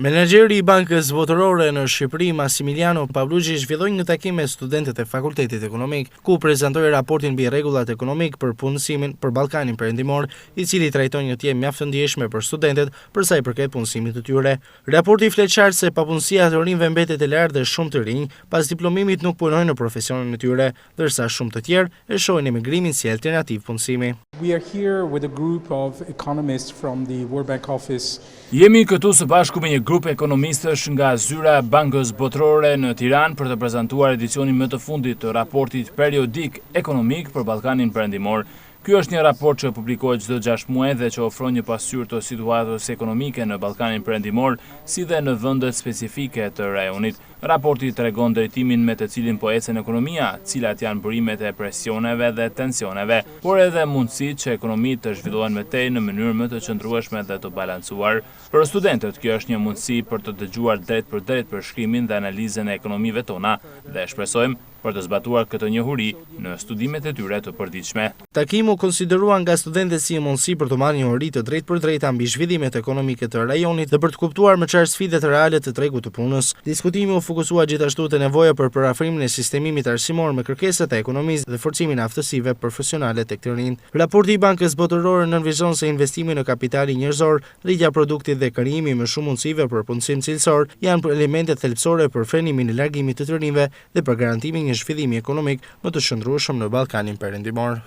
Menaxheri i Bankës Botërore në Shqipëri, Massimiliano Pavluçi, zhvilloi një takim me studentët e Fakultetit Ekonomik, ku prezantoi raportin mbi rregullat ekonomik për punësimin për Ballkanin Perëndimor, i cili trajton një temë mjaft të ndjeshme për studentët për sa i përket punësimit të tyre. Raporti flet qartë se papunësia të rinjve mbetet e lartë dhe shumë të rinj pas diplomimit nuk punojnë në profesionin e tyre, ndërsa shumë të tjerë e shohin emigrimin si alternativë punësimi. We are here with a group of economists from the World Bank office. Jemi këtu së bashku me një grup ekonomistësh nga zyra e Bankës Botërore në Tiranë për të prezantuar edicionin më të fundit të raportit periodik ekonomik për Ballkanin Perëndimor. Ky është një raport që publikohet çdo 6 muaj dhe që ofron një pasqyrë të situatës ekonomike në Ballkanin Perëndimor, si dhe në vendet specifike të rajonit. Raporti tregon drejtimin me të cilin po ecën ekonomia, cilat janë burimet e presioneve dhe tensioneve, por edhe mundësitë që ekonomitë të zhvillohen më tej në mënyrë më të qëndrueshme dhe të balancuar. Për studentët, kjo është një mundësi për të dëgjuar drejt për përshkrimin dhe analizën e ekonomive tona dhe shpresojmë për të zbatuar këtë njohuri në studimet e tyre të përditshme. Takimi u konsiderua nga studentët si mundësi për të marrë njohuri të drejtë mbi zhvillimet ekonomike të rajonit dhe për të kuptuar më qartë sfidat reale të tregut të punës. Diskutimi u fokusua gjithashtu te nevoja për parafrimin e sistemimit arsimor me kërkesat e ekonomisë dhe forcimin e aftësive profesionale tek të rinjt. Raporti i Bankës Botërore nënvizon se investimi në kapitalin njerëzor, rritja e produktit dhe krijimi më shumë mundësive për punësim cilësor janë elementet thelbësore për frenimin e largimit të rinjve dhe për garantimin e zhvillimit ekonomik më të qëndrueshëm në Ballkanin Perëndimor.